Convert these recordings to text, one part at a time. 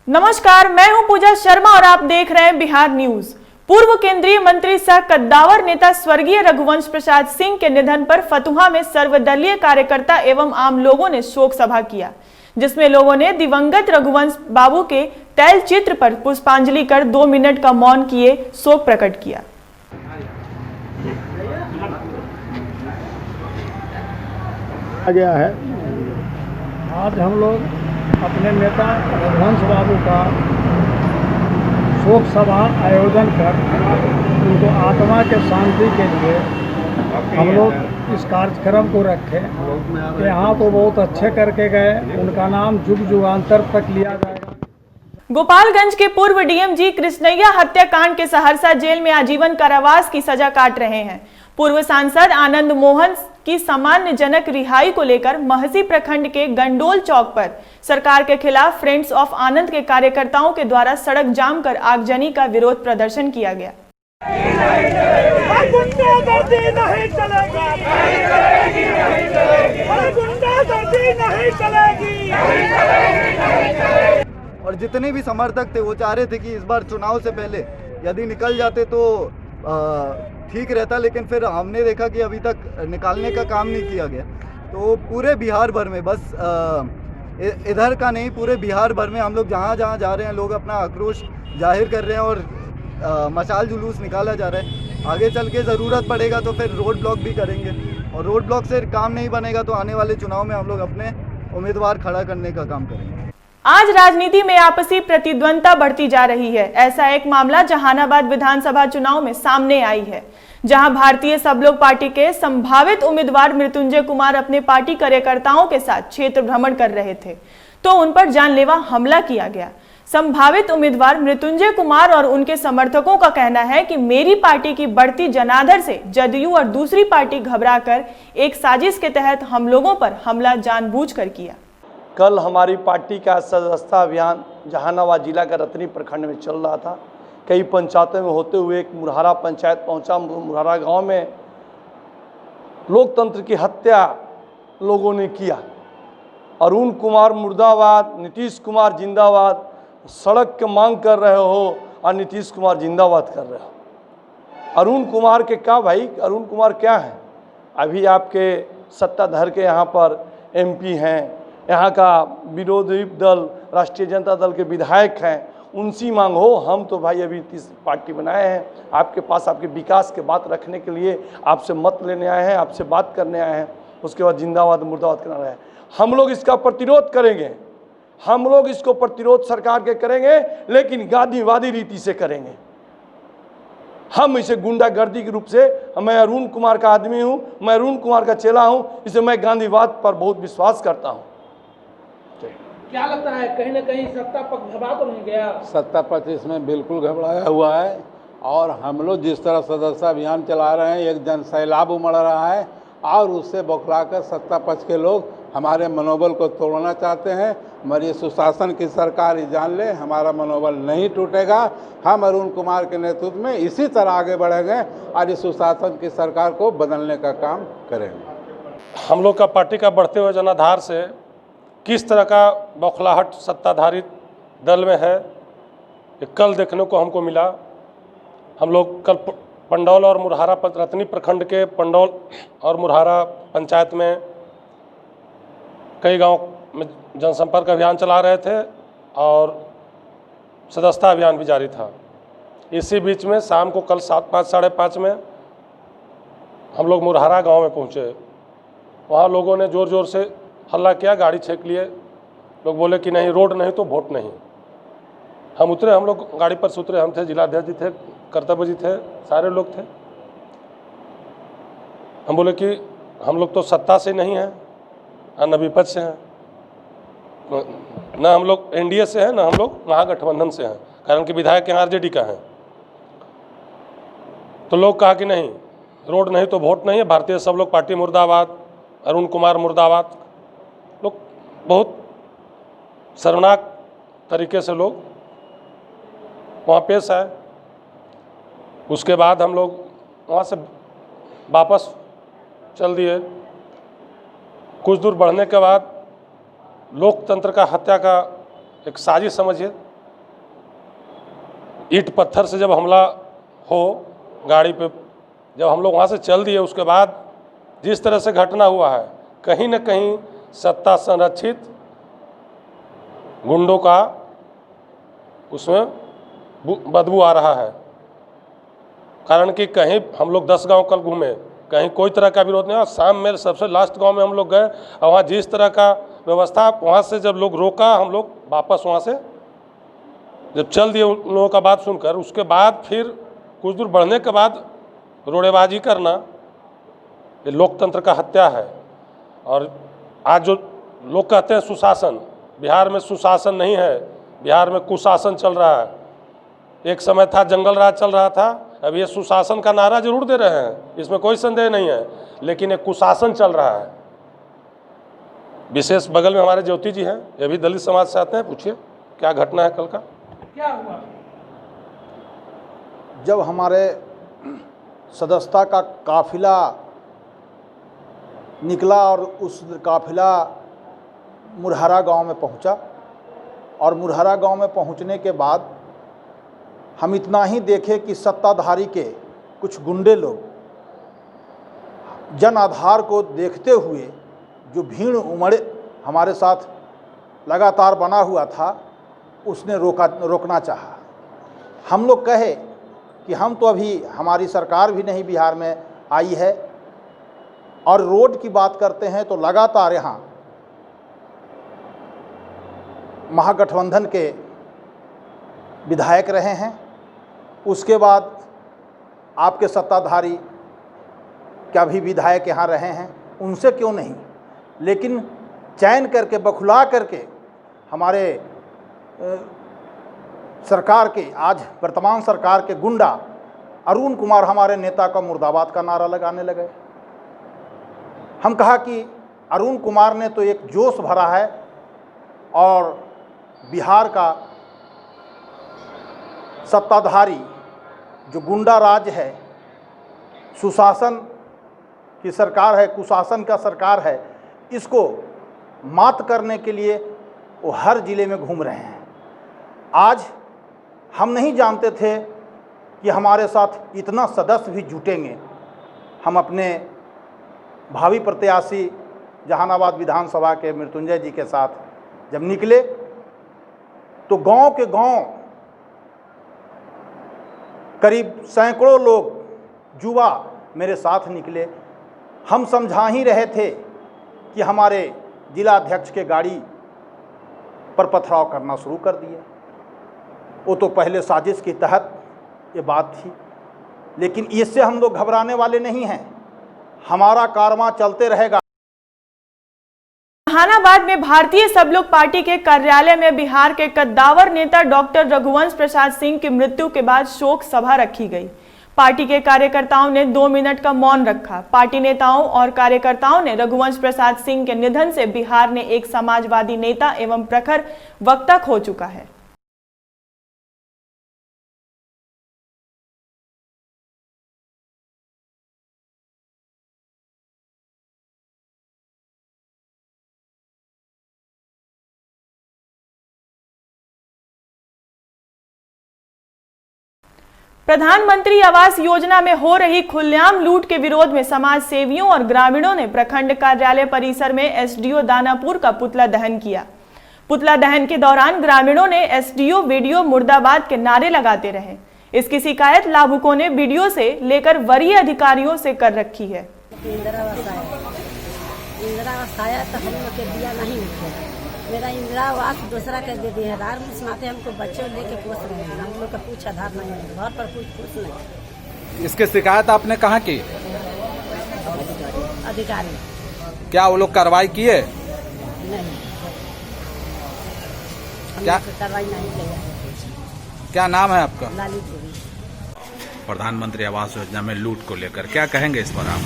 नमस्कार, मैं हूं पूजा शर्मा और आप देख रहे हैं बिहार न्यूज। पूर्व केंद्रीय मंत्री सह कद्दावर नेता स्वर्गीय रघुवंश प्रसाद सिंह के निधन पर फतुहा में सर्वदलीय कार्यकर्ता एवं आम लोगों ने शोक सभा किया, जिसमें लोगों ने दिवंगत रघुवंश बाबू के तैल चित्र पर पुष्पांजलि कर 2 मिनट का मौन किए शोक प्रकट किया। गया है आज हम लोग अपने नेता रघुवंश बाबू का शोक सभा आयोजन कर उनको आत्मा के शांति के लिए हम लोग इस कार्यक्रम को रखे कि यहाँ तो बहुत अच्छे करके गए, उनका नाम जुग जुगांतर तक लिया जाएगा। गोपालगंज के पूर्व डीएमजी कृष्णैया हत्याकांड के सहरसा जेल में आजीवन कारावास की सजा काट रहे हैं। पूर्व सांसद आनंद मोहन की सम्मानजनक रिहाई को लेकर महसी प्रखंड के गंडोल चौक पर सरकार के खिलाफ फ्रेंड्स ऑफ आनंद के कार्यकर्ताओं के द्वारा सड़क जाम कर आगजनी का विरोध प्रदर्शन किया गया। और जितने भी समर्थक थे वो चाह रहे थे कि इस बार चुनाव से पहले यदि निकल जाते तो ठीक रहता, लेकिन फिर हमने देखा कि अभी तक निकालने का काम नहीं किया गया। तो पूरे बिहार भर में, बस इधर का नहीं, पूरे बिहार भर में हम लोग जहाँ जहाँ जा रहे हैं लोग अपना आक्रोश जाहिर कर रहे हैं और मशाल जुलूस निकाला जा रहा है। आगे चल के ज़रूरत पड़ेगा तो फिर रोड ब्लॉक भी करेंगे, और रोड ब्लॉक से काम नहीं बनेगा तो आने वाले चुनाव में हम लोग अपने उम्मीदवार खड़ा करने का काम करेंगे। आज राजनीति में आपसी प्रतिद्वंदता बढ़ती जा रही है। ऐसा एक मामला जहानाबाद विधानसभा चुनाव में सामने आई है, जहां भारतीय सब लोग पार्टी के संभावित उम्मीदवार मृत्युंजय कुमार अपने पार्टी कार्यकर्ताओं के साथ क्षेत्र भ्रमण कर रहे थे तो उन पर जानलेवा हमला किया गया। संभावित उम्मीदवार मृत्युंजय कुमार और उनके समर्थकों का कहना है कि मेरी पार्टी की बढ़ती जनादर से जदयू और दूसरी पार्टी घबराकर एक साजिश के तहत हम लोगों पर हमला जानबूझकर किया। कल हमारी पार्टी का सदस्यता अभियान जहानाबाद जिला का रतनी प्रखंड में चल रहा था। कई पंचायतों में होते हुए एक मुरहारा पंचायत पहुंचा। मुरहारा गांव में लोकतंत्र की हत्या लोगों ने किया। अरुण कुमार मुर्दाबाद, नीतीश कुमार जिंदाबाद, सड़क की मांग कर रहे हो और नीतीश कुमार जिंदाबाद कर रहे हो। अरुण कुमार के क्या भाई, अरुण कुमार क्या है? अभी आपके सत्ताधार के यहाँ पर एमपी हैं, यहाँ का विरोधी दल राष्ट्रीय जनता दल के विधायक हैं, उनसी मांग हो। हम तो भाई अभी 30 पार्टी बनाए हैं, आपके पास आपके विकास के बात रखने के लिए आपसे मत लेने आए हैं, आपसे बात करने आए हैं, उसके बाद जिंदाबाद मुर्दाबाद करना है। हम लोग इसका प्रतिरोध करेंगे, हम लोग इसको प्रतिरोध सरकार के करेंगे, लेकिन गांधीवादी रीति से करेंगे। हम इसे गुंडागर्दी के रूप से, मैं अरुण कुमार का आदमी हूँ, मैं अरुण कुमार का चेला हूँ, इसे मैं गांधीवाद पर बहुत विश्वास करता हूँ। क्या लगता है कहीं ना कहीं सत्ता पक्ष घबरा तो नहीं गया? सत्ता पक्ष इसमें बिल्कुल घबराया हुआ है, और हम लोग जिस तरह सदस्यता अभियान चला रहे हैं, एक जन सैलाब उमड़ रहा है और उससे बौखलाकर सत्ता पक्ष के लोग हमारे मनोबल को तोड़ना चाहते हैं। हमारी सुशासन की सरकार जान ले, हमारा मनोबल नहीं टूटेगा। हम अरुण कुमार के नेतृत्व में इसी तरह आगे बढ़ेंगे और इस सुशासन की सरकार को बदलने का काम करेंगे। हम लोग का पार्टी का बढ़ते हुए जनाधार से किस तरह का बौखलाहट सत्ताधारी दल में है, ये कल देखने को हमको मिला। हम लोग कल पंडौल और मुरहारा रतनी प्रखंड के पंडौल और मुरहारा पंचायत में कई गांव में जनसंपर्क अभियान चला रहे थे और सदस्यता अभियान भी जारी था। इसी बीच में शाम को कल 7:05 साढ़े 5 में हम लोग मुरहारा गांव में पहुंचे। वहाँ लोगों ने ज़ोर ज़ोर से हल्ला किया, गाड़ी छेक लिए। लोग बोले कि नहीं, रोड नहीं तो वोट नहीं। हम उतरे, हम लोग गाड़ी पर से उतरे। हम थे, जिलाध्यक्ष जी थे, कर्तव्य जी थे, सारे लोग थे। हम बोले कि हम लोग तो सत्ता से नहीं हैं, न विपक्ष से हैं, न हम लोग एनडीए से हैं, न हम लोग महागठबंधन से हैं, कारण कि विधायक यहाँ आरजेडी का है। तो लोग कहा कि नहीं, रोड नहीं तो वोट नहीं है, भारतीय सब लोग पार्टी मुर्दाबाद, अरुण कुमार मुर्दाबाद। लोग बहुत शर्मनाक तरीके से लोग वहाँ पेश आए। उसके बाद हम लोग वहाँ से वापस चल दिए। कुछ दूर बढ़ने के बाद लोकतंत्र का हत्या का एक साजिश समझिए ईंट पत्थर से जब हमला हो गाड़ी पे, जब हम लोग वहाँ से चल दिए, उसके बाद जिस तरह से घटना हुआ है, कहीं न कहीं सत्ता संरक्षित गुंडों का उसमें बदबू आ रहा है। कारण कि कहीं हम लोग 10 गांव कल घूमे, कहीं कोई तरह का विरोध नहीं हुआ। शाम में सबसे लास्ट गांव में हम लोग गए और वहाँ जिस तरह का व्यवस्था, वहाँ से जब लोग रोका, हम लोग वापस वहाँ से जब चल दिए उन लोगों का बात सुनकर, उसके बाद फिर कुछ दूर बढ़ने के बाद रोड़ेबाजी करना, ये लोकतंत्र का हत्या है। और आज जो लोग कहते हैं सुशासन, बिहार में सुशासन नहीं है, बिहार में कुशासन चल रहा है। एक समय था जंगल राज चल रहा था, अब ये सुशासन का नारा जरूर दे रहे हैं, इसमें कोई संदेह नहीं है, लेकिन एक कुशासन चल रहा है। विशेष बगल में हमारे ज्योति जी हैं, ये भी दलित समाज से आते हैं, पूछिए क्या घटना है कल का। क्या हुआ? जब हमारे सदस्यता का काफिला निकला और उस काफिला मुरहरा गांव में पहुंचा, और मुरहरा गांव में पहुंचने के बाद हम इतना ही देखे कि सत्ताधारी के कुछ गुंडे लोग जन आधार को देखते हुए जो भीड़ उमड़े हमारे साथ लगातार बना हुआ था, उसने रोकना चाहा। हम लोग कहे कि हम तो अभी, हमारी सरकार भी नहीं बिहार में आई है, और रोड की बात करते हैं तो लगातार यहाँ महागठबंधन के विधायक रहे हैं, उसके बाद आपके सत्ताधारी क्या भी विधायक यहाँ रहे हैं, उनसे क्यों नहीं, लेकिन चयन करके बखुला करके हमारे सरकार के, आज वर्तमान सरकार के गुंडा अरुण कुमार हमारे नेता का मुर्दाबाद का नारा लगाने लगे। हम कहा कि अरुण कुमार ने तो एक जोश भरा है, और बिहार का सत्ताधारी जो गुंडा राज है, सुशासन की सरकार है, कुशासन का सरकार है, इसको मात करने के लिए वो हर जिले में घूम रहे हैं। आज हम नहीं जानते थे कि हमारे साथ इतना सदस्य भी जुटेंगे। हम अपने भावी प्रत्याशी जहानाबाद विधानसभा के मृत्युंजय जी के साथ जब निकले तो गांव के गांव करीब सैकड़ों लोग, युवा मेरे साथ निकले। हम समझा ही रहे थे कि हमारे जिला अध्यक्ष के गाड़ी पर पथराव करना शुरू कर दिए। वो तो पहले साजिश के तहत ये बात थी, लेकिन इससे हम लोग घबराने वाले नहीं हैं। हमारा कारवां चलते रहेगा। जहानाबाद में भारतीय सब लोग पार्टी के कार्यालय में बिहार के कद्दावर नेता डॉक्टर रघुवंश प्रसाद सिंह की मृत्यु के बाद शोक सभा रखी गई। पार्टी के कार्यकर्ताओं ने 2 मिनट का मौन रखा। पार्टी नेताओं और कार्यकर्ताओं ने रघुवंश प्रसाद सिंह के निधन से बिहार ने एक समाजवादी नेता एवं प्रखर वक्ता खो चुका है। प्रधानमंत्री आवास योजना में हो रही खुलेआम लूट के विरोध में समाज सेवियों और ग्रामीणों ने प्रखंड कार्यालय परिसर में एसडीओ दानापुर का पुतला दहन किया। पुतला दहन के दौरान ग्रामीणों ने एसडीओ वीडियो मुर्दाबाद के नारे लगाते रहे। इसकी शिकायत लाभुकों ने वीडियो से लेकर वरीय अधिकारियों से कर रखी है। इंदिरा आवास आया तो हम लोग के दिया नहीं उठे। मेरा इंदिरा आवास दूसरा के दे दिए। रात में सुनाते हमको बच्चे लेके पोस रहे हैं, हम लोग का कुछ आधार नहीं है, घर पर कुछ नहीं। इसके शिकायत आपने कहाँ की? अधिकारी। क्या वो लोग कार्रवाई किए? नहीं, क्या कार्रवाई नहीं किया। क्या नाम है आपका? लालीपुरी। प्रधानमंत्री आवास योजना में लूट को लेकर क्या कहेंगे इस पर आप?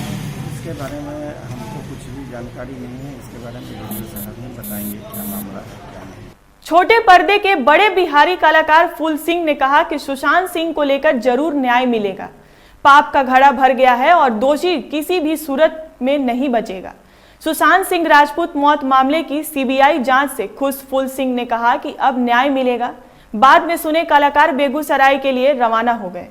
इसके बारे में हमको कुछ भी जानकारी नहीं है। इसके बारे में साहब ही बताएंगे क्या मामला है क्या नहीं। छोटे पर्दे के बड़े बिहारी कलाकार फूल सिंह ने कहा कि सुशांत सिंह को लेकर जरूर न्याय मिलेगा। पाप का घड़ा भर गया है और दोषी किसी भी सूरत में नहीं बचेगा। सुशांत सिंह राजपूत मौत मामले की सीबीआई जांच से खुश फूल सिंह ने कहा कि अब न्याय मिलेगा। बाद में सुने कलाकार बेगूसराय के लिए रवाना हो गए।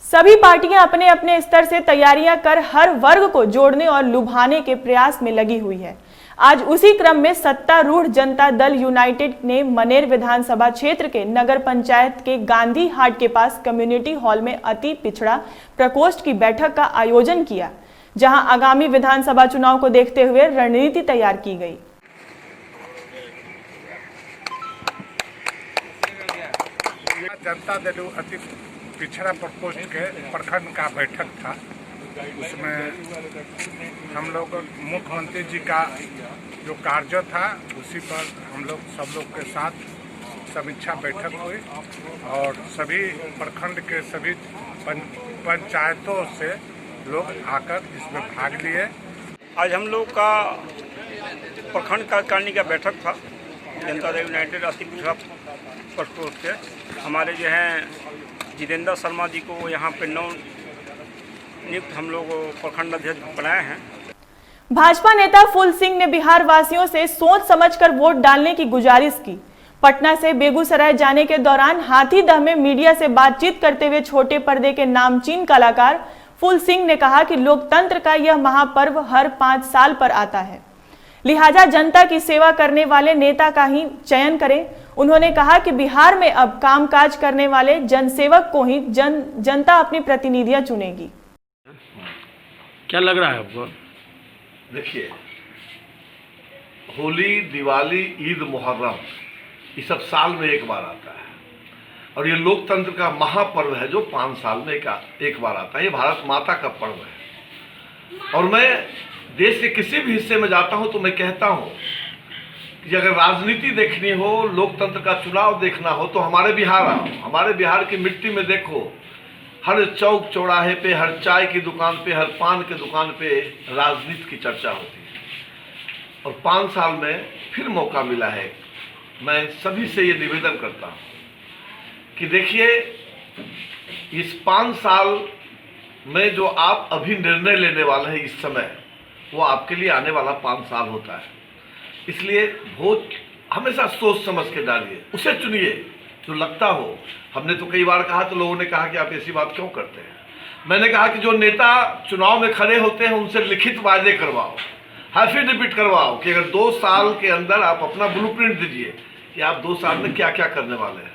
सभी पार्टियां अपने अपने स्तर से तैयारियां कर हर वर्ग को जोड़ने और लुभाने के प्रयास में लगी हुई है। आज उसी क्रम में सत्तारूढ़ जनता दल यूनाइटेड ने मनेर विधानसभा क्षेत्र के नगर पंचायत के गांधी हाट के पास कम्युनिटी हॉल में अति पिछड़ा प्रकोष्ठ की बैठक का आयोजन किया, जहां आगामी विधानसभा चुनाव को देखते हुए रणनीति तैयार की गई। जनता दल अति पिछड़ा प्रकोष्ठ के प्रखंड का बैठक था। उसमें हम लोग मुख्यमंत्री जी का जो कार्य था उसी पर हम लोग सब लोग के साथ समीक्षा बैठक हुई और सभी प्रखंड के सभी पंचायतों से लोग आकर इसमें भाग लिए। आज हम लोग का प्रखंड कार्यकारिणी का बैठक था। जनता दल यूनाइटेड अति पिछड़ा प्रकोष्ठ के हमारे जो हैं जितेंद्र शर्मा जी को यहाँ पे नियुक्त हम लोग प्रखंड अध्यक्ष बनाए हैं। भाजपा नेता फूल सिंह ने बिहार वासियों से सोच समझकर वोट डालने की गुजारिश की। पटना से बेगूसराय जाने के दौरान हाथीदह में मीडिया से बातचीत करते हुए छोटे पर्दे के नामचीन कलाकार फूल सिंह ने कहा कि लोकतंत्र का यह महापर्व हर 5 साल पर आता है, लिहाजा जनता की सेवा करने वाले नेता का ही चयन करें। उन्होंने कहा कि बिहार में अब कामकाज करने वाले जनसेवक को ही जनता अपनी प्रतिनिधियां चुनेगी। क्या लग रहा है आपको? देखिए, होली, दिवाली, ईद, मुहर्रम ये सब साल में एक बार आता है और ये लोकतंत्र का महापर्व है जो 5 साल में एक बार आता है। ये भारत माता का पर्व है और मैं देश के किसी भी हिस्से में जाता हूं तो मैं कहता हूं कि अगर राजनीति देखनी हो, लोकतंत्र का चुनाव देखना हो तो हमारे बिहार आओ। हमारे बिहार की मिट्टी में देखो, हर चौक चौराहे पे, हर चाय की दुकान पे, हर पान की दुकान पे राजनीति की चर्चा होती है और 5 साल में फिर मौका मिला है। मैं सभी से ये निवेदन करता हूँ कि देखिए, इस 5 साल में जो आप अभी निर्णय लेने वाले हैं इस समय, वो आपके लिए आने वाला 5 साल होता है। इसलिए वोट हमेशा सोच समझ के डालिए, उसे चुनिए जो लगता हो। हमने तो कई बार कहा तो लोगों ने कहा कि आप ऐसी बात क्यों करते हैं। मैंने कहा कि जो नेता चुनाव में खड़े होते हैं उनसे लिखित वायदे करवाओ, फिर रिपीट करवाओ कि अगर 2 साल के अंदर आप अपना ब्लूप्रिंट दीजिए कि आप 2 साल में क्या क्या करने वाले हैं,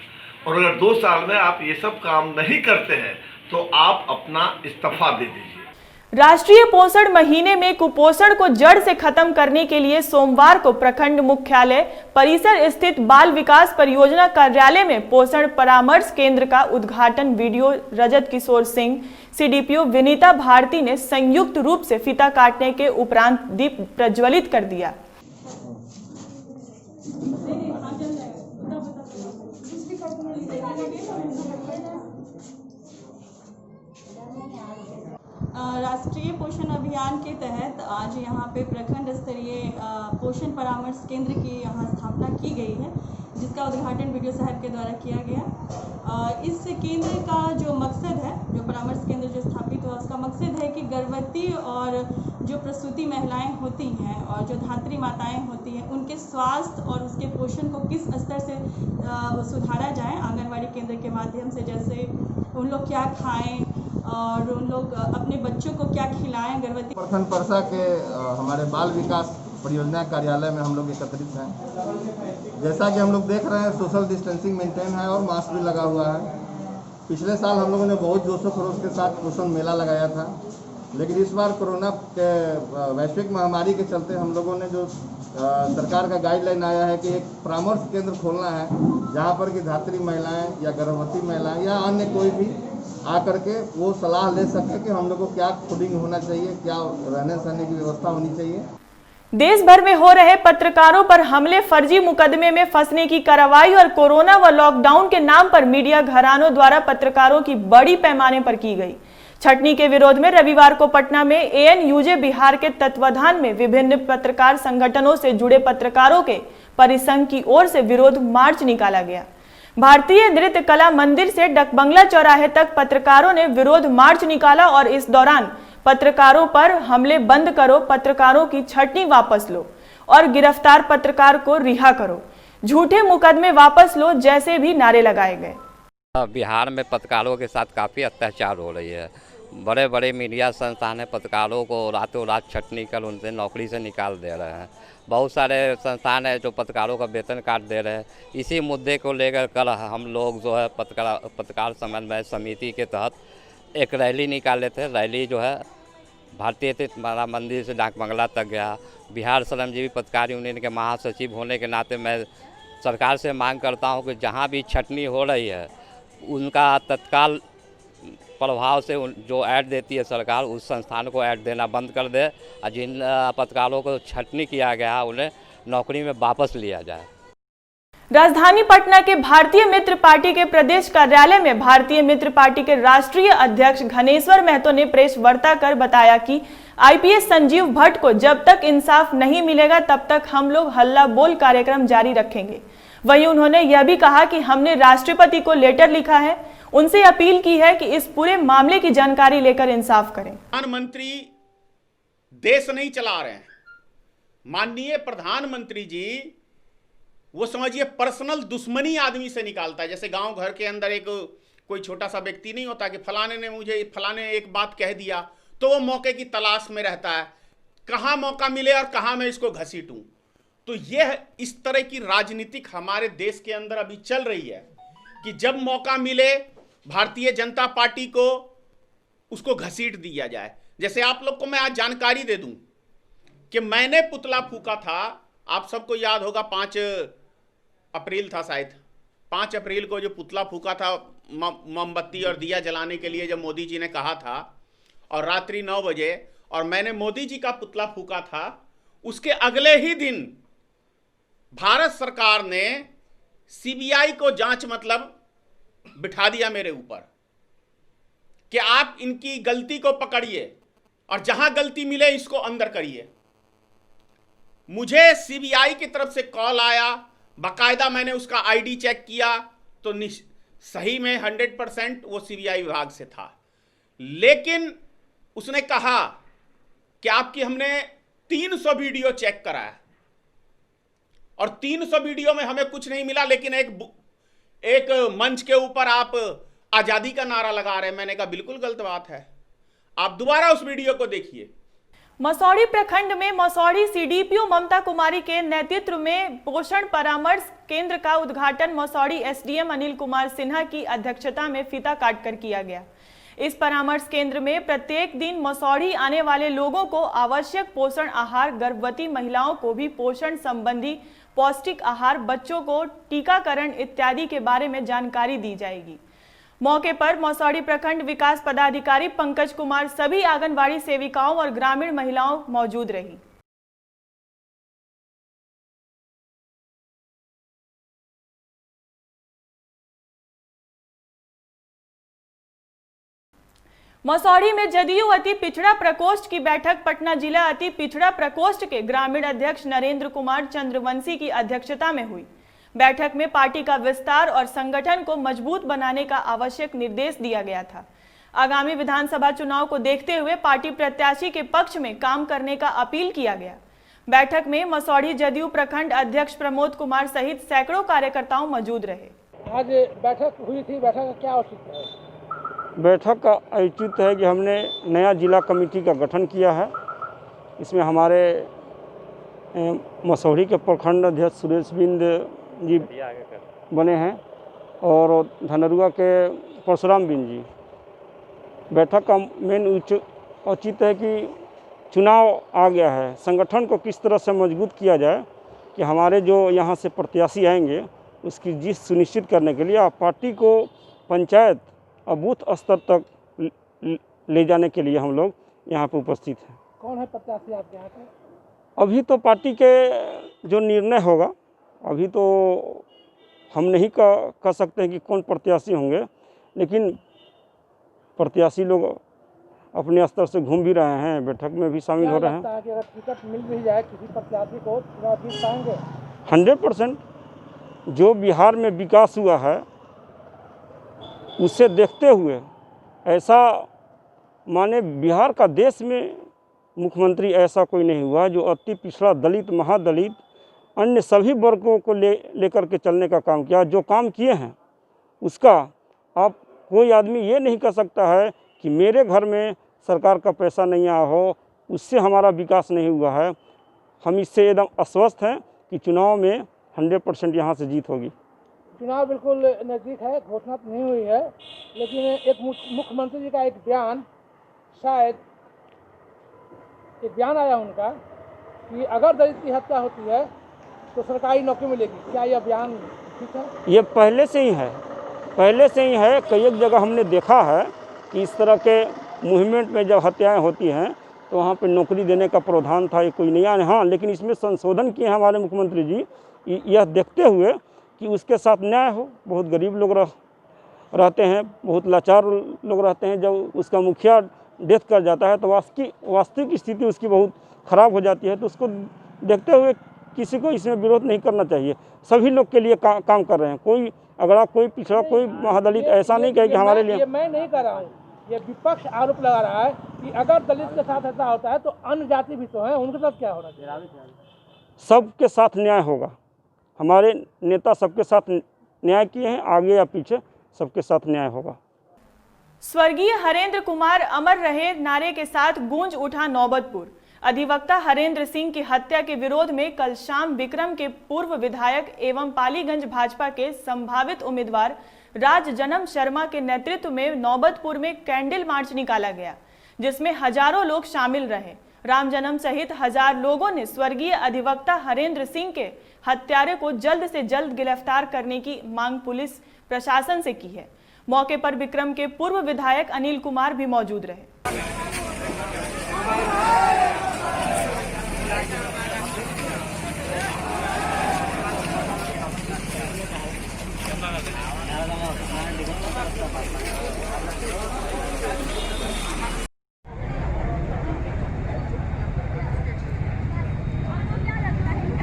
और अगर 2 साल में आप ये सब काम नहीं करते हैं तो आप अपना इस्तीफा दे दीजिए। राष्ट्रीय पोषण महीने में कुपोषण को जड़ से खत्म करने के लिए सोमवार को प्रखंड मुख्यालय परिसर स्थित बाल विकास परियोजना कार्यालय में पोषण परामर्श केंद्र का उद्घाटन वीडियो रजत किशोर सिंह, सीडीपीओ विनीता भारती ने संयुक्त रूप से फीता काटने के उपरांत दीप प्रज्वलित कर दिया। राष्ट्रीय पोषण अभियान के तहत आज यहाँ पे प्रखंड स्तरीय पोषण परामर्श केंद्र की यहाँ स्थापना की गई है, जिसका उद्घाटन वीडियो साहब के द्वारा किया गया। इस केंद्र का जो मकसद है, जो परामर्श केंद्र जो स्थापित हुआ, उसका मकसद है कि गर्भवती और जो प्रसूति महिलाएं होती हैं और जो धात्री माताएं होती हैं, उनके स्वास्थ्य और उसके पोषण को किस स्तर से सुधारा जाए आंगनवाड़ी केंद्र के माध्यम से। जैसे उन लोग क्या खाएं और उन लोग अपने बच्चों को क्या खिलाएं। गर्भवती प्रखंड परसा के हमारे बाल विकास परियोजना कार्यालय में हम लोग एकत्रित हैं। जैसा कि हम लोग देख रहे हैं, सोशल डिस्टेंसिंग मेंटेन है और मास्क भी लगा हुआ है। पिछले साल हम लोगों ने बहुत जोशो खरोश के साथ पोषण मेला लगाया था, लेकिन इस बार कोरोना के वैश्विक महामारी के चलते हम लोगों ने जो सरकार का गाइडलाइन आया है कि एक परामर्श केंद्र खोलना है, जहाँ पर कि धात्री महिलाएं या गर्भवती महिलाएं या अन्य कोई भी आकर के वो सलाह ले सके कि हम लोग को क्या फूडिंग होना चाहिए, क्या रहने सहने की व्यवस्था होनी चाहिए। देश भर में हो रहे पत्रकारों पर हमले, फर्जी मुकदमे में फंसने की कार्रवाई और कोरोना व लॉकडाउन के नाम पर मीडिया घरानों द्वारा पत्रकारों की बड़ी पैमाने पर की गई छटनी के विरोध में रविवार को पटना में एएनयूजे बिहार के तत्वाधान में विभिन्न पत्रकार संगठनों से जुड़े पत्रकारों के परिसंघ की ओर से विरोध मार्च निकाला गया। भारतीय नृत्य कला मंदिर से डकबंगला चौराहे तक पत्रकारों ने विरोध मार्च निकाला और इस दौरान पत्रकारों पर हमले बंद करो, पत्रकारों की छटनी वापस लो और गिरफ्तार पत्रकार को रिहा करो, झूठे मुकदमे वापस लो जैसे भी नारे लगाए गए। बिहार में पत्रकारों के साथ काफ़ी अत्याचार हो रही है। बड़े बड़े मीडिया संस्थान है, पत्रकारों को रातों रात छटनी कर उनसे नौकरी से निकाल दे रहे हैं। बहुत सारे संस्थान है जो पत्रकारों का वेतन काट दे रहे हैं। इसी मुद्दे को लेकर कल हम लोग जो है पत्रकार समन्वय समिति के तहत एक रैली निकाले थे। रैली जो है भारतीय तीर्थ मंदिर से डाक बंगला तक गया। बिहार श्रमजीवी पत्रकार यूनियन के महासचिव होने के नाते मैं सरकार से मांग करता हूं कि जहां भी छटनी हो रही है उनका तत्काल प्रभाव से जो ऐड देती है सरकार, उस संस्थान को ऐड देना बंद कर दे और जिन पत्रकारों को छटनी किया गया उन्हें नौकरी में वापस लिया जाए। राजधानी पटना के भारतीय मित्र पार्टी के प्रदेश कार्यालय में भारतीय मित्र पार्टी के राष्ट्रीय अध्यक्ष घनेश्वर महतो ने प्रेस वार्ता कर बताया कि आईपीएस संजीव भट्ट को जब तक इंसाफ नहीं मिलेगा तब तक हम लोग हल्ला बोल कार्यक्रम जारी रखेंगे। वहीं उन्होंने यह भी कहा कि हमने राष्ट्रपति को लेटर लिखा है, उनसे अपील की है कि इस पूरे मामले की जानकारी लेकर इंसाफ करें। प्रधानमंत्री देश नहीं चला रहे हैं। माननीय प्रधानमंत्री जी वो समझिए पर्सनल दुश्मनी आदमी से निकालता है। जैसे गांव घर के अंदर एक कोई छोटा सा व्यक्ति नहीं होता कि फलाने ने मुझे फलाने एक बात कह दिया, तो वो मौके की तलाश में रहता है, कहाँ मौका मिले और कहाँ मैं इसको घसीटूं। तो यह इस तरह की राजनीतिक हमारे देश के अंदर अभी चल रही है कि जब मौका मिले भारतीय जनता पार्टी को उसको घसीट दिया जाए। जैसे आप लोग को मैं आज जानकारी दे दूं कि मैंने पुतला फूका था, आप सबको याद होगा 5 अप्रैल था शायद, 5 अप्रैल को जो पुतला फूका था मोमबत्ती और दिया जलाने के लिए, जब मोदी जी ने कहा था और रात्रि 9 बजे, और मैंने मोदी जी का पुतला फूका था। उसके अगले ही दिन भारत सरकार ने सीबीआई को जांच मतलब बिठा दिया मेरे ऊपर कि आप इनकी गलती को पकड़िए और जहां गलती मिले इसको अंदर करिए। मुझे सीबीआई की तरफ से कॉल आया, बाकायदा मैंने उसका आईडी चेक किया तो सही में 100% वो सीबीआई विभाग से था। लेकिन उसने कहा कि आपकी हमने 300 वीडियो चेक कराया और 300 वीडियो में हमें कुछ नहीं मिला, लेकिन एक मंच के ऊपर आप आजादी का नारा लगा रहे हैं। मैंने कहा बिल्कुल गलत बात है, आप दोबारा उस वीडियो को देखिए। मसौढ़ी प्रखंड में मसौढ़ी सीडीपीओ ममता कुमारी के नेतृत्व में पोषण परामर्श केंद्र का उद्घाटन मसौढ़ी एसडीएम अनिल कुमार सिन्हा की अध्यक्षता में फीता काटकर किया गया। इस परामर्श केंद्र में प्रत्येक दिन मसौढ़ी आने वाले लोगों को आवश्यक पोषण आहार, गर्भवती महिलाओं को भी पोषण संबंधी पौष्टिक आहार, बच्चों को टीकाकरण इत्यादि के बारे में जानकारी दी जाएगी। मौके पर मसौढ़ी प्रखंड विकास पदाधिकारी पंकज कुमार, सभी आंगनबाड़ी सेविकाओं और ग्रामीण महिलाओं मौजूद रही। मसौढ़ी में जदयू अति पिछड़ा प्रकोष्ठ की बैठक पटना जिला अति पिछड़ा प्रकोष्ठ के ग्रामीण अध्यक्ष नरेंद्र कुमार चंद्रवंशी की अध्यक्षता में हुई। बैठक में पार्टी का विस्तार और संगठन को मजबूत बनाने का आवश्यक निर्देश दिया गया था। आगामी विधानसभा चुनाव को देखते हुए पार्टी प्रत्याशी के पक्ष में काम करने का अपील किया गया। बैठक में मसौढ़ी जदयू प्रखंड अध्यक्ष प्रमोद कुमार सहित सैकड़ों कार्यकर्ताओं मौजूद रहे। आज बैठक हुई थी, बैठक का क्या औचित्य है? बैठक का औचित्य है कि हमने नया जिला कमेटी का गठन किया है। इसमें हमारे मसौढ़ी के प्रखंड अध्यक्ष सुरेश बिंद जी बने हैं और धनरुआ के परशुराम बिंद जी। बैठक का मेन औचित्य है कि चुनाव आ गया है, संगठन को किस तरह से मजबूत किया जाए कि हमारे जो यहाँ से प्रत्याशी आएंगे उसकी जीत सुनिश्चित करने के लिए आप पार्टी को पंचायत और बूथ स्तर तक ले जाने के लिए हम लोग यहाँ पर उपस्थित हैं। कौन है प्रत्याशी आपके यहाँ पे? अभी तो पार्टी के जो निर्णय होगा, अभी तो हम नहीं कह सकते हैं कि कौन प्रत्याशी होंगे, लेकिन प्रत्याशी लोग अपने स्तर से घूम भी रहे हैं, बैठक में भी शामिल हो रहे हैं। कि अगर टिकट मिल भी जाए किसी प्रत्याशी को चुनाव जीत पाएंगे? 100% जो बिहार में विकास हुआ है उसे देखते हुए ऐसा माने बिहार का देश में मुख्यमंत्री ऐसा कोई नहीं हुआ जो अति पिछड़ा दलित, महादलित, अन्य सभी वर्गों को लेकर के चलने का काम किया। जो काम किए हैं उसका आप कोई आदमी ये नहीं कह सकता है कि मेरे घर में सरकार का पैसा नहीं आया हो, उससे हमारा विकास नहीं हुआ है। हम इससे एकदम आश्वस्त हैं कि चुनाव में 100% यहाँ से जीत होगी। चुनाव बिल्कुल नज़दीक है, घोषणा तो नहीं हुई है, लेकिन एक मुख्यमंत्री जी का एक बयान, शायद एक बयान आया उनका कि अगर दलित की हत्या होती है तो सरकारी नौकरी मिलेगी। क्या यह बयान ठीक है? ये पहले से ही है। कई एक जगह हमने देखा है कि इस तरह के मूवमेंट में जब हत्याएं होती हैं तो वहाँ पे नौकरी देने का प्रावधान था। ये कोई नया नहीं, हाँ, लेकिन इसमें संशोधन किए हैं हमारे मुख्यमंत्री जी, यह देखते हुए कि उसके साथ न्याय हो। बहुत गरीब लोग रहते हैं, बहुत लाचार लोग रहते हैं। जब उसका मुखिया डेथ कर जाता है तो वास्तविक स्थिति उसकी बहुत ख़राब हो जाती है। तो उसको देखते हुए किसी को इसमें विरोध नहीं करना चाहिए। सभी लोग के लिए काम कर रहे हैं। कोई अगड़ा, कोई पिछड़ा, कोई महादलित ऐसा नहीं कहे कि हमारे लिए। ये मैं नहीं कर रहा हूँ, ये विपक्ष आरोप लगा रहा है कि अगर दलित के साथ ऐसा होता है तो अन्य जाति भी तो हैं, उनके साथ क्या होना चाहिए? सबके साथ न्याय होगा। हमारे नेता सबके साथ न्याय किए हैं, आगे या पीछे सबके साथ न्याय होगा। स्वर्गीय हरेंद्र कुमार अमर रहे नारे के साथ गूंज उठा नौबतपुर। अधिवक्ता हरेंद्र सिंह की हत्या के विरोध में कल शाम विक्रम के पूर्व विधायक एवं पालीगंज भाजपा के संभावित उम्मीदवार राज जन्म शर्मा के नेतृत्व में नौबतपुर में कैंडल मार्च निकाला गया, जिसमें हजारों लोग शामिल रहे। राम जन्म सहित 1000 लोगों ने स्वर्गीय अधिवक्ता हरेंद्र सिंह के हत्यारे को जल्द से जल्द गिरफ्तार करने की मांग पुलिस प्रशासन से की है। मौके पर विक्रम के पूर्व विधायक अनिल कुमार भी मौजूद रहे।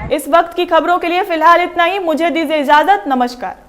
इस वक्त की खबरों के लिए फिलहाल इतना ही। मुझे दीजिए इजाजत। नमस्कार।